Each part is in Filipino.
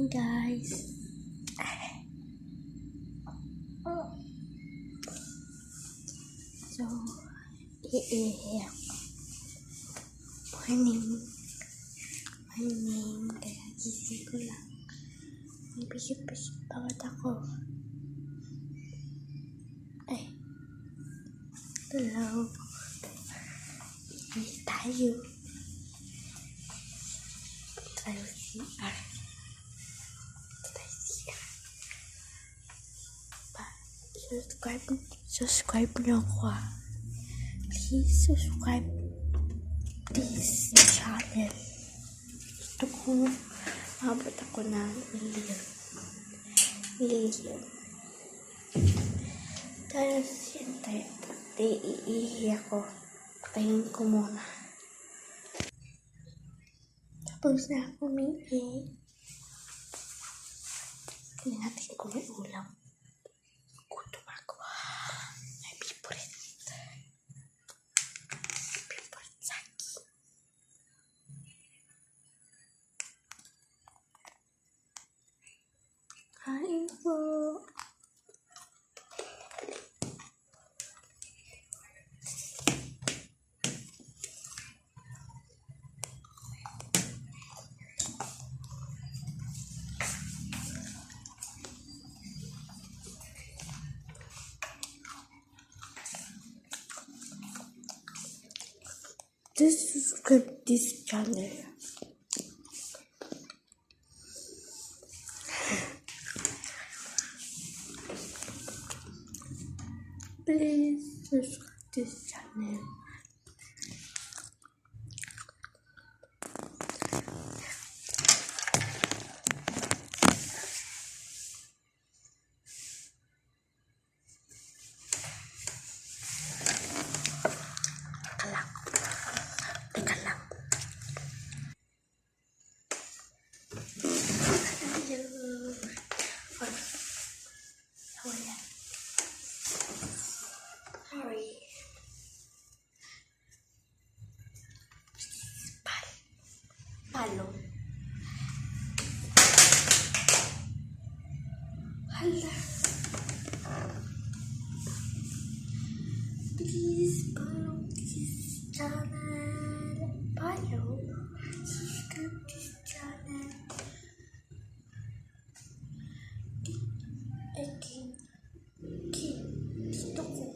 morning, guys. So, morning. Kaya gising ko lang. May pisit-pisit bawat ako. Hello. Inis tayo. Tayo CR. Subscribe niyo ako. Please subscribe this channel. Gusto ko mabot ako ng million. Tapos yun tayo. Iihi ako. Patayin ko muna. Tapos na ako umihi. Tingnan natin kung may ulam. Gutom ako. My favorite saki. Kain po. Just subscribe this channel. Please subscribe this channel. Teka lang. Sorry. Palo. Hala. Please follow this channel. Follow. Subscribe this channel. Gusto ko.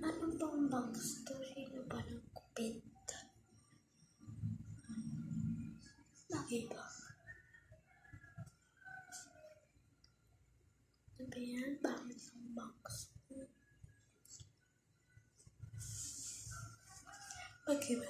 Anong bang story na ba ng kupit? Bakit ba? Ano ba yan? Bakit ang box? Bakit ba?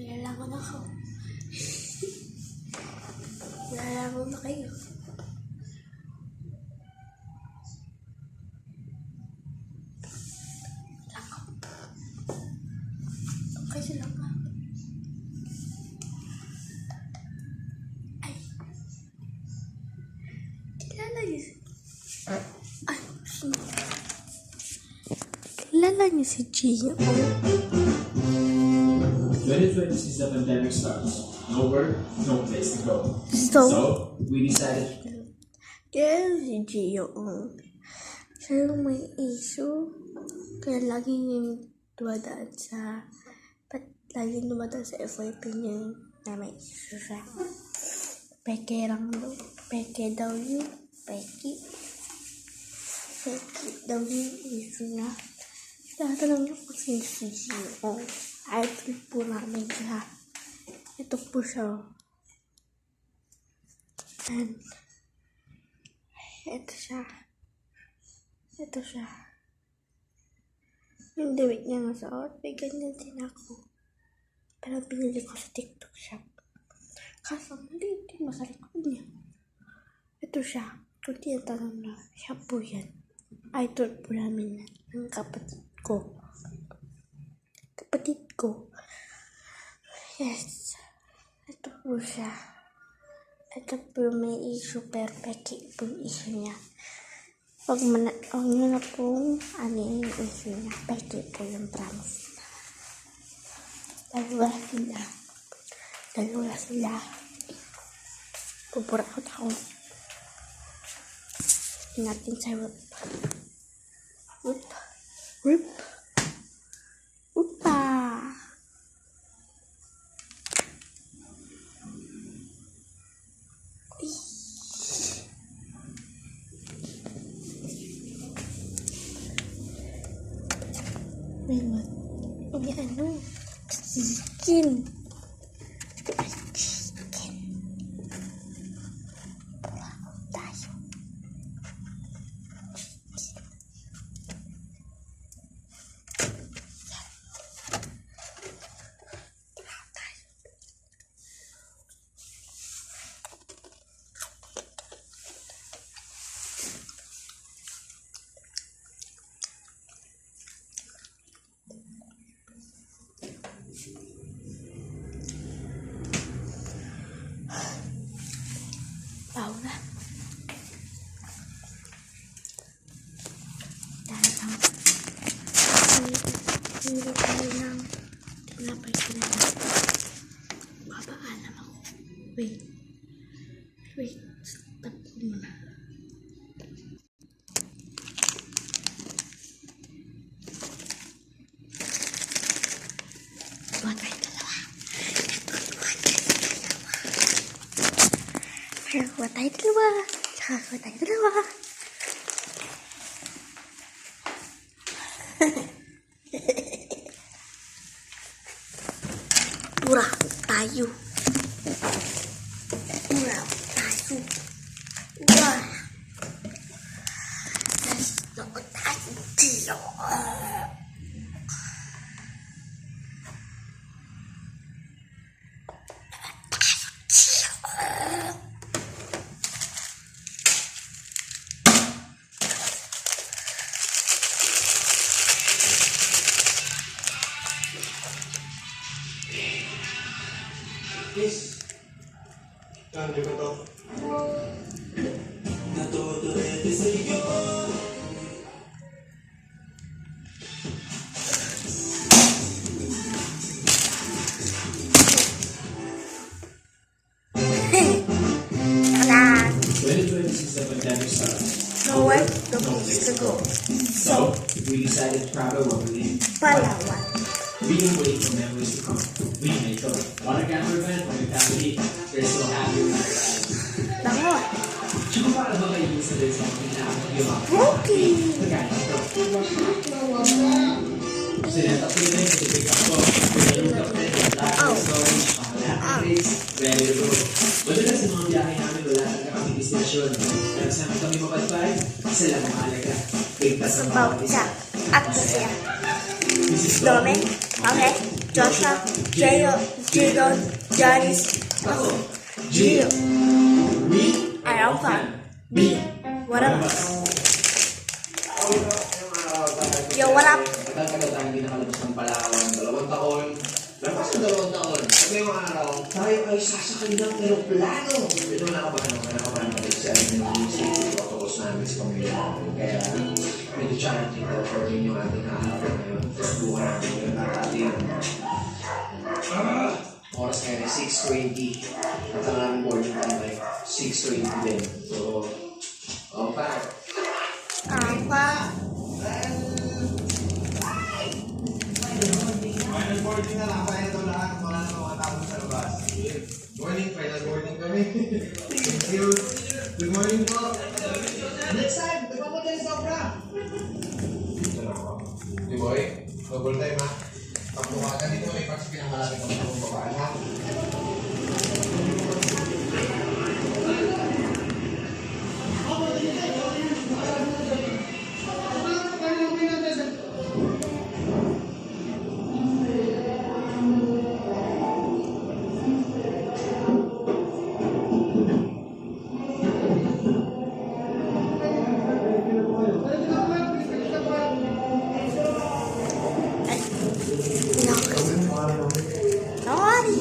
Nilalangon ako. Nilalangon na kayo. Okay sila ba? Ay. Kilala niyo si Gio. 2020 is the pandemic starts. No work, no place to go. So we decided. Kaya si Gio, siya yung may issue. Kaya laging dumadaan sa FYP niya na may issue siya. Peke daw yung issue niya. Tatanong niyo kung sino si Gio. Idol po namin siya. Ito po siya. And ito siya. Yung damit niya nasuot, may ganyan din ako. Pero pinili ko sa TikTok shop. Kaso hindi masarap niya. Ito siya. Kung tinatanong na, siya po yan. Idol po namin yan. Ng kapatid ko. Yes. Ito po siya. Ito po may issue, pero peki po yung issue niya. Huwag nyo na pong ano yung issue niya. Peki po yung promise. Dalawa sila. Pupurakot ako. Natin sa roof. Roof. Upa. May ano? Chicken. Tayo. Tao na. Dahil ang hindi tayo ng tinapay ko na lang. Papaalam ako. Wait. Stop ko muna. Buwan tayo dalawa. Pura tayo. Wah. Let's tayo. Please. Di ba to? Natutulete sa'yo. Tara. 2026, the pandemic starts. Nowhere, no place to go. So, we decided to travel where we live. Palawan. We can wait for memories to come. We may go water camper event with your family. We're so happy with our lives. Bangon. Tsaka para ba kayo sa din sa mga pinaka-yung Okay. Magkano ito? Sinetap ko rin kasi pick up ko. Pinalutap na yung lahat ng storage, lahat ng race, ready to go. Madalas sa mga biyahe namin wala na kami destinasyon. Pero saan kami mapagpay, isa lang ang mahalaga. Ligtas ang bawat isa. At masaya. Mrs. Dome, okay, Joshua, Jayo, Jidon, Janice, ako, Gio. We are all fun. Be What up? Yo, what up? Matagal tayo hindi nakalabas ng Palawan. 2 taon. Lapas ng 2 taon. Sabi yung araw, tayo ay sasakay ng aeroplano. Ito nakabahan kami sa music. Pagkakos namin sa pamilya namin. Kaya medyo challenging daw for yung ating nakakapag ngayon. First buka namin yung nakatin. Oras ngayon ay 6:20. At ang aming boarding time ay 6:20 din. So, pa. Final boarding na lang. Kaya ito lahat. Wala na mga tao sa labas. Morning. Final boarding kami. Thank you. Good morning po. Next time. Nagpapunta yung sobra. Ito na ako. Di boy. Double time ha. Pagtuwagan dito may pag pinangalapit ang mga babae ha. Sorry.